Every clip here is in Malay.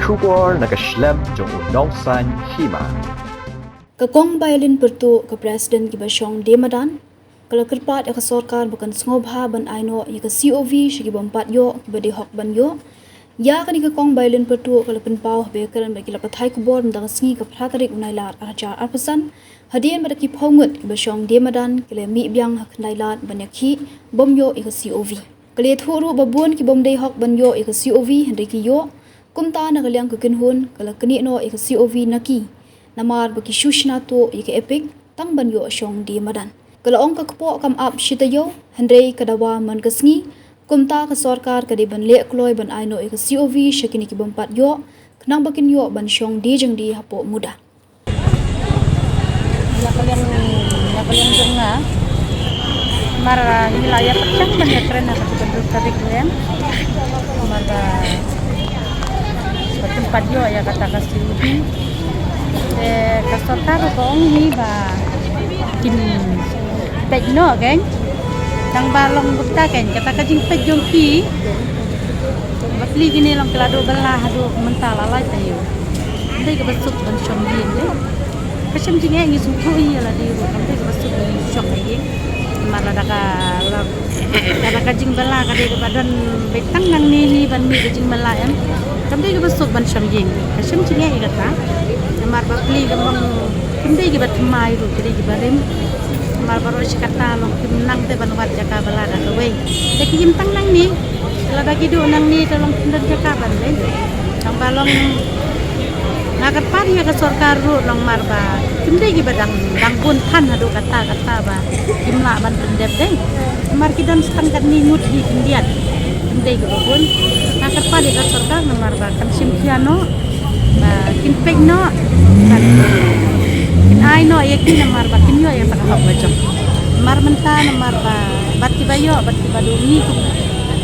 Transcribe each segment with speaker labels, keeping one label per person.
Speaker 1: Shubor nakaslem jong unong san hima.
Speaker 2: Kakong bailin pertu ke Presiden Kibasyong Demadan, kalau kerpat ya ke sorkar bukan sengobha ban aino ya ke COV syagi bompat yo kibadi hok ban yo, ya kan kakong bailin pertu kalau penpau bekeran bagi lapat hai kubor mendang sengi ke pratarik unailat arajar arpasan, hadian pada kipaungut Kibasyong Demadan kile mi biang hak unailat banyaki bom yo ya ke COV. Kali thuru babuan ki bom dei hok ban yo ya ke COV hendaki yo, kumta na kaliang kekenhun kalau keni no ya ke COV naki. Namar bagi shushna to ike epic tang ban yo asyong di madan. Kalau ong kakpo kam up shita yo, hendrei kadawa man kasngi, kumta ke sorkar kadi ban lek kloy ban aino ike COV syakini ki bompat yo, kenang bakin yo ban syong di jeng di hapo muda.
Speaker 3: Ya kalian dengar, mara wilayah pecah banyak keren apa bentuk tadi kalian, mara tempat yo ya kata kasih ubi. Kasorkar ko ni ba kin pegno kan tang balong bukta kan kata kajing pejong ki batli gini long kelado belah adu mentala lai tayo ndai ke besuk ban shom yin de kacem jinge ngi suku iya la di ru ndai ke besuk ban shom yin mara daga kajing belah kade ke badan betang nang ni ban mi kajing belah yan ndai ke besuk ban shom yin kacem jinge i kata mar bakli gamong kundi gibat mai ru kedi gibarim mar baro sikata long kimnang te banwat jaka balada we de kim tang nang ni la bagi do nang ni tolong kindan jaka ban le tang balong nakat pari ya ke sorkar ru long marba kundi gibadang dang pun kan hadu kata ba kimla ban pendep de mar kidan setang kan ni ngut di kindian kundi gibun nakat pari ke sorkar long marba kan simkiano kin pegno kan kin aino ya kin namar ba kin yo ya tak hab bajang mar menta namar ba batti bayo batti badu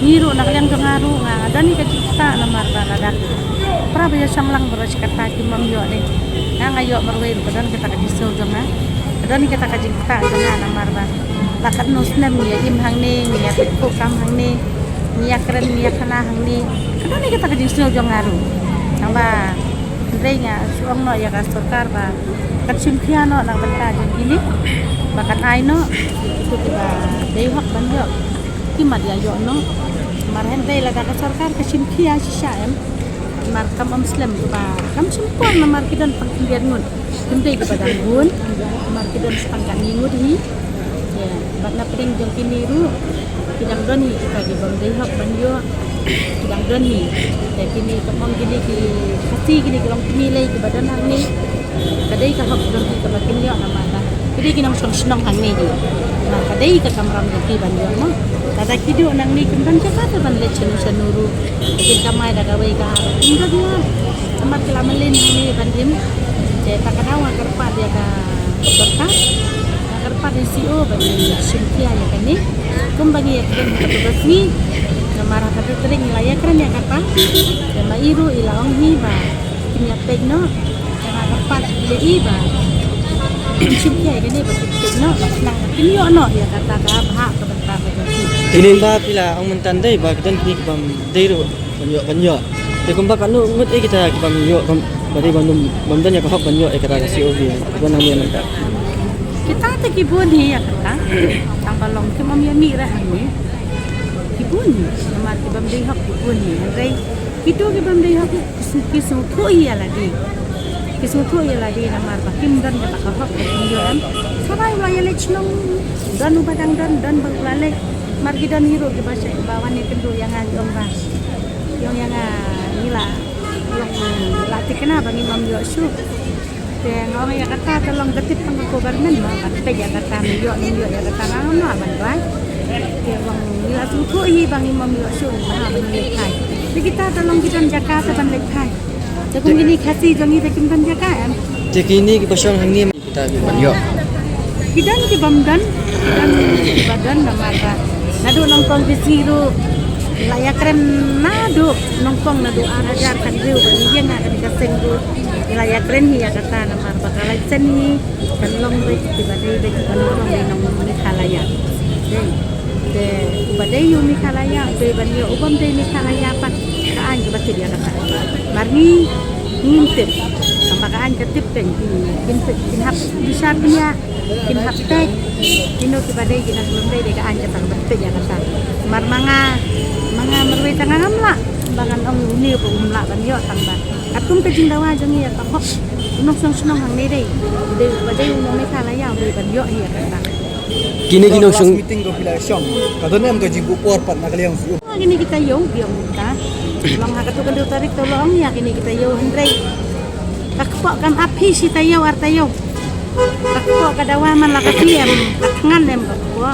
Speaker 3: ni ru nak yang dengaru nga dan ni kacita namar ba ladak pra ba sanglang beros kata ki mam yo de nga ngayo marwe ru dan kita kadiso jonga dan ni kita kajita jonga namar ba lakat nosnem ya im hang ni ya ko kam hang ni ya keren ya kana hang ni kan ni kita kadiso jonga ru tamba Renya suang no ya sorkar ba kat simpiano nang benta gini bakat aino itu tiba dei hak banyo kimat ya yo no marhen dei la ka sorkar ka simpia sisam mar kam muslim ba kam simpon na mar kidan pangkian ngun dei ke badang gun mar kidan sepangkan ngut hi ya bat na pring jong kini ru kidang doni kita di bang dei hak banyo kidang doni ya kini kamong gini ki kasi gini kelong pinilay ke badan hang ni kadai ka hok don ke bakin yo na mata kadai kinang senang hang ni di na kadai ka kamram ki ban yo mo kada kido nang ni kundan jakarta ban le senuru kin kamai daga wei ka inda dia tempat kelamelin ni ban dim je takanawa karpa dia ka berkat karpa di CEO ban simtia ya kan ni kumbagi ya kan petugas ni marah kata tering layak keren ya kata dan mairu ilawang hiba kimia pegno yang agak jadi ba simpia ini bagi pegno nang kinyo no ya kata ka bahak ke bentar
Speaker 4: tinin ba pila ang mentandai ba kitan kini kibam deiru banyo te kumba kanu ngut kita kibam yo bari bandum bamdan ya ka hok banyo kata ka COV ba nang yan ka
Speaker 3: kita te kibun hi ya kata tang balong kimam ya mi ra hani kibun namar kibam dei hak kibun ni rai itu kibam dei hak kisu thu iya lagi kisu thu iya lagi namar bakim dan kata hak kibun sabai waya lechnong dan ubadang dan baglale mar kidan hiro ke bahasa bawan ni kendo yang ang ba yang nila latih kena bang imam yosu yang orang yang kata tolong getip pang government mah kata ya kata yo ya kata no aban ba yang nila suku hi bang imam yosu bah bang lekai kita tolong kita Jakarta ban lekai jadi gini kasih jangi tekim ban Jakarta
Speaker 4: tekini Kibasyong hang ni kita banyo
Speaker 3: kidan ki bamdan dan badan namara nadu nongkong di siru layak keren nadu nongkong nadu arajar kan riu dia nga kan kaseng du layak keren hi ya kata namar bakalai seni kan long be tibadai be kan long ni nong ni kalaya de badai yu mi kalaya be ban yo ubam de mi kalaya pat ka kambakaan ke batik ya kata marni ngintip kambakaan ke tip kan kin hap bisa punya kin hap tek kino ke badai kina belum dai deka anja tang batik ya kata mar manga merwe tangangam la bangan ong uni ko umla ban yo tang ba atum ke jingdawa jang ya ta hok nong song hang ni dai badai nong me khala ya dai ban yo ya kata
Speaker 4: Kini sung
Speaker 5: meeting ko pila siyang kadon am ka jibu por pat nakaliang su
Speaker 3: kini kita yo biong kita long hakatu kan tarik tolong ya kini kita yo hendrai kakpo kan api si tayo artayo kakpo kadawa man la kasiem kakngan em kakpo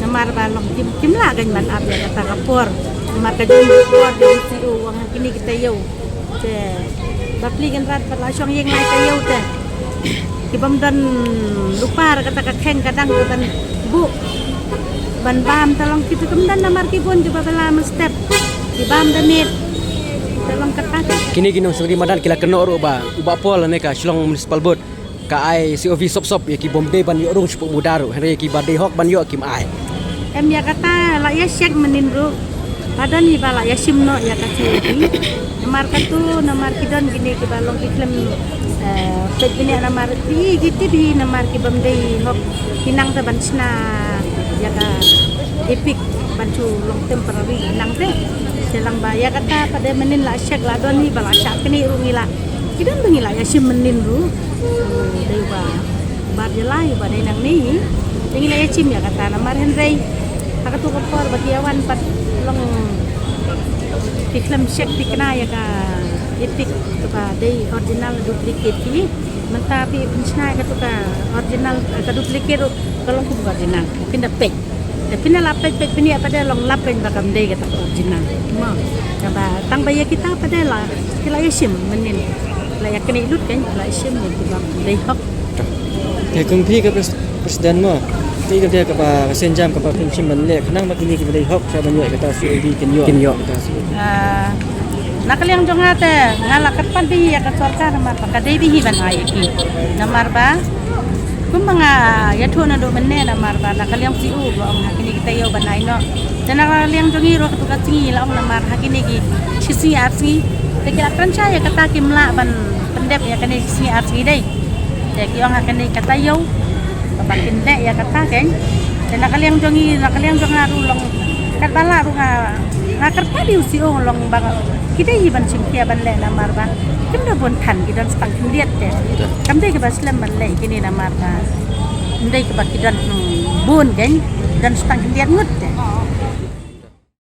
Speaker 3: namar balong kim la gan man ab ya kata kapor namar ka jum por de siu wang kini kita yo te bapli kan rat pat la syong yeng lai tayo te kibam dan lupa kata kakeng kadang kata bu ban bam talong kita kemudian namar kipun coba bela step di bam danit talong kata
Speaker 4: kini sung Ramadan kila kena ro ba pol ne ka Shillong Municipal Board ka ai COV sop ya ki bombe ban yo rung sepuk mudaru hari ki badai hok ban yo kim ai
Speaker 3: em ya kata la ya syek menin ru padan ni bala ya simno ya kati namar katu namar kidon gini ke balong iklim pet gini namar ti gitu bi namar ki bombe hok kinang ta bansna ya ka epic bantu long temporary nang te selang baya kata pada menin la syek la don ni bala syak kini rungila kidan bangila ya sim menin ru dewa bar jelai badai nang ni tingila ya sim ya kata namar henrei hakatu kopor bagiawan pat long iklam syek dikena ya ka epic ka dei original duplicate ki mentapi pensna ka ka original ka duplicate kalau ku original pindah pek tapi na lapet pini pada long lapen bakam dei kata original ma coba tang baya kita pada la kila yasim menin la yakni lut kan la yasim ni bakam dei hok
Speaker 4: ke kung pi ka presiden mo ti ka dia ka ba senjam ka ba pinchim ban le khanang makini ki badai hok sa ban yo kata COV kin yo
Speaker 3: nakaliang jongate ngalakat pan bihi ya kasorka namar ka dei bihi ban ayaki namar ba kung mga yatho na do menne namar ba nakaliang siu ba ang hakini kita yo banay no dan nakaliang jongiro katukat singi la ang namar hakini ki sisi arsi tekila kancha ya kata kimla ban pendep ya kani sisi arsi dai ya ki ang hakini kata yo babakin de ya kata ken dan nakaliang jongaru long kat bala ru ngakar padi usiu long bang kita iban simkia ban le namar ba kim da bon tan gidan stang kindiat de kam de ke baslam ban le kini namar ba ndai ke bakidan bun gen dan stang kindiat ngut de